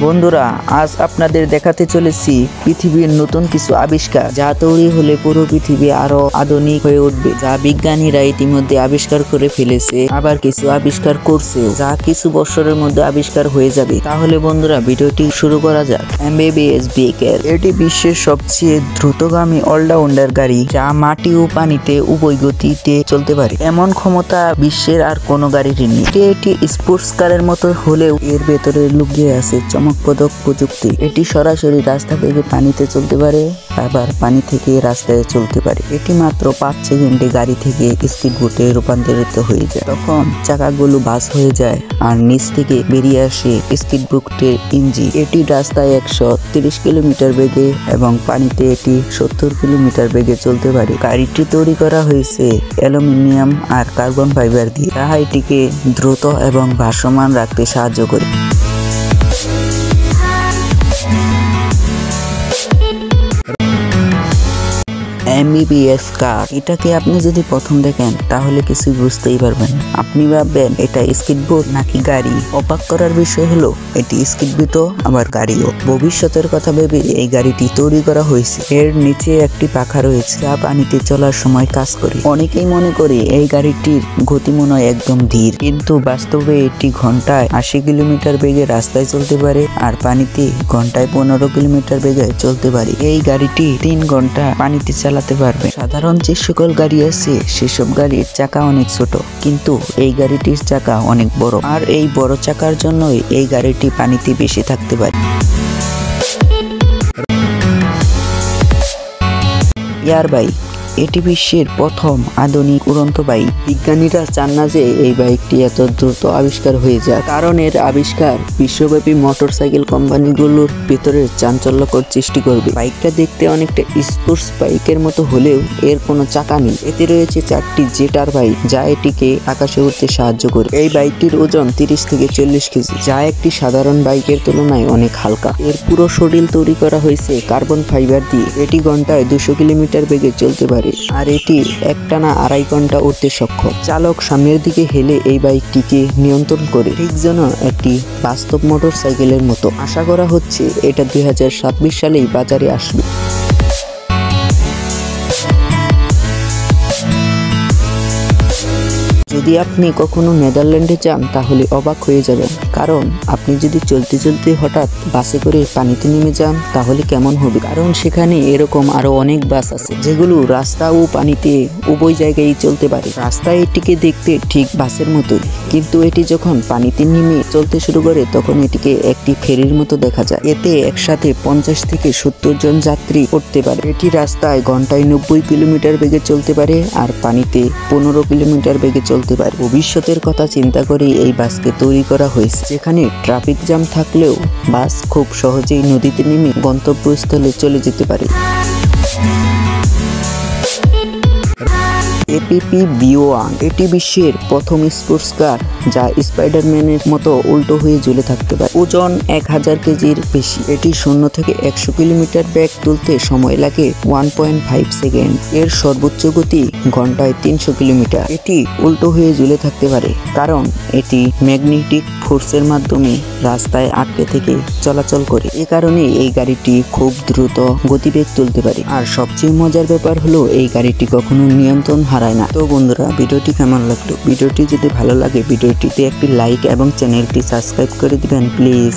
বন্ধুরা, আজ আপনাদের দেখাতে চলেছি পৃথিবীর নতুন কিছু আবিষ্কার যা তৈরি হলে পুরো পৃথিবী আরো আধুনিক হয়ে উঠবে। যা বিজ্ঞানীরা ইতিমধ্যে আবিষ্কার করে ফেলেছে, আবার কিছু আবিষ্কার করছে যা কিছু বছরের মধ্যে আবিষ্কার হয়ে যাবে। তাহলে বন্ধুরা, ভিডিওটি শুরু করা যাক। এমবিবিএস ভেহিকেল, এটি বিশ্বের সবচেয়ে দ্রুতগামী অলরাউন্ডার গাড়ি যা মাটি ও পানিতে উভয় গতিতে চলতে পারে। এমন ক্ষমতা বিশ্বের আর কোনো গাড়ির নেই। এটি স্পোর্টস কারের মতো হলেও এর ভেতরে লুকিয়ে আছে চমকপ্রদ প্রযুক্তি। এটি সরাসরি রাস্তা থেকে পানিতে চলতে পারে, আবার পানি থেকে রাস্তায় চলতে পারে। এটি মাত্র 5 সেকেন্ডে গাড়ি থেকে স্পিড বোটে রূপান্তরিত হয়ে যায়। তখন চাকাগুলো বাস হয়ে যায় আর নিচ থেকে বেরিয়ে আসে স্পিড বোটের ইঞ্জিন। এটি রাস্তায় 130 কিলোমিটার বেগে এবং পানিতে এটি 70 কিলোমিটার বেগে চলতে পারে। গাড়িটি তৈরি করা হয়েছে অ্যালুমিনিয়াম আর কার্বন ফাইবার দিয়ে, যা এটিকে দ্রুত এবং ভাসমান রাখতে সাহায্য করে। এমবিবিএস কার, এটাকে আপনি যদি প্রথম দেখেন তাহলে কিছু বুঝতেই পারবেন না। আপনি ভাববেন এটা স্কিটবোট নাকি গাড়ি। অবাক করার বিষয় হলো এটি স্কিটবোটও আবার গাড়িও। ভবিষ্যতের কথা ভেবে এই গাড়িটি তৈরি করা হয়েছে। এর নিচে একটি পাখা রয়েছে যা পানিতে চলার সময় কাজ করে। অনেকেই মনে করে এই গাড়িটির গতি মনে হয় একদম ধীর, কিন্তু বাস্তবে এটি ঘন্টায় 80 কিলোমিটার বেগে রাস্তায় চলতে পারে আর পানিতে ঘন্টায় 15 কিলোমিটার বেগে চলতে পারে। এই গাড়িটি 3 ঘন্টা পানিতে চালাতে পারবে। সাধারণ যে সকল গাড়ি আছে সেসব গাড়ির চাকা অনেক ছোট, কিন্তু এই গাড়িটির চাকা অনেক বড়, আর এই বড় চাকার জন্যই এই গাড়িটি পানিতে বেশি থাকতে পারে। এয়ার বাইক, এটি বিশ্বের প্রথম আধুনিক উড়ন্ত বাইক। বিজ্ঞানীরা চান না যে এই বাইকটি এত দ্রুত আবিষ্কার হয়ে যায়, কারণ এর আবিষ্কার বিশ্বব্যাপী মোটরসাইকেল কোম্পানিগুলোর ভেতরে চাঞ্চল্যকর সৃষ্টি করবে। বাইকটা দেখতে অনেকটা স্পোর্টস বাইকের মতো হলেও এর কোনো চাকা নেই। এতে রয়েছে 4টি জেটার বাইক যা এটিকে আকাশে উঠতে সাহায্য করে। এই বাইকটির ওজন 30 থেকে 40 কেজি, যা একটি সাধারণ বাইকের তুলনায় অনেক হালকা। এর পুরো শরীর তৈরি করা হয়েছে কার্বন ফাইবার দিয়ে। এটি ঘন্টায় 200 কিলোমিটার বেগে চলতে পারে আর এটি একটানা 2.5 ঘন্টা উঠতে সক্ষম। চালক সামনের দিকে হেলে এই বাইকটিকে নিয়ন্ত্রণ করে, ঠিক যেন একটি বাস্তব মোটরসাইকেলের মতো। আশা করা হচ্ছে এটা 2026 সালেই বাজারে আসবে। যদি আপনি কখনো নেদারল্যান্ডে যান তাহলে অবাক হয়ে যাবেন, কারণ আপনি যদি চলতে চলতে হঠাৎ বাসে করে পানিতে নেমে যান তাহলে কেমন হবে। কারণ সেখানে এরকম আরো অনেক বাস আছে যেগুলো রাস্তা ও পানিতে উভয় জায়গায় চলতে পারে। রাস্তায় এটিকে দেখতে ঠিক বাসের মতোই, কিন্তু এটি যখন পানিতে নেমে চলতে শুরু করে তখন এটিকে একটি ফেরির মতো দেখা যায়। এতে একসাথে 50 থেকে 70 জন যাত্রী উঠতে পারে। এটি রাস্তায় ঘন্টায় 90 কিলোমিটার বেগে চলতে পারে আর পানিতে 15 কিলোমিটার বেগে চলতে পারে। ভবিষ্যতের কথা চিন্তা করে এই বাসকে তৈরি করা হয়েছে, যেখানে ট্রাফিক জ্যাম থাকলেও বাস খুব সহজেই নদীতে নেমে গন্তব্যস্থলে চলে যেতে পারে। এপিপি B1, এটি বিশ্বের প্রথম স্পোর্টস কার যা স্পাইডারম্যানের মতো উল্টো হয়ে ঝুলে থাকতে পারে। ওজন 1000 কেজির বেশি। এটি 0 থেকে 100 কিলোমিটার বেগ তুলতে সময় লাগে 1.5 সেকেন্ড। এর সর্বোচ্চ গতি ঘন্টায় 300 কিলোমিটার। এটি উল্টো হয়ে ঝুলে থাকতে পারে কারণ এটি ম্যাগনেটিক ফোর্সের মাধ্যমে রাস্তায় আটকে থেকে চলাচল করে। এ কারণে এই গাড়িটি খুব দ্রুত গতিবেগ তুলতে পারে। আর সবচেয়ে মজার ব্যাপার হলো এই গাড়িটি কখনো নিয়ন্ত্রণ হারায় না। তো বন্ধুরা, ভিডিওটি কেমন লাগলো? ভিডিওটি যদি ভালো লাগে ভিডিওটিতে একটি লাইক এবং চ্যানেলটি সাবস্ক্রাইব করে দিবেন প্লিজ।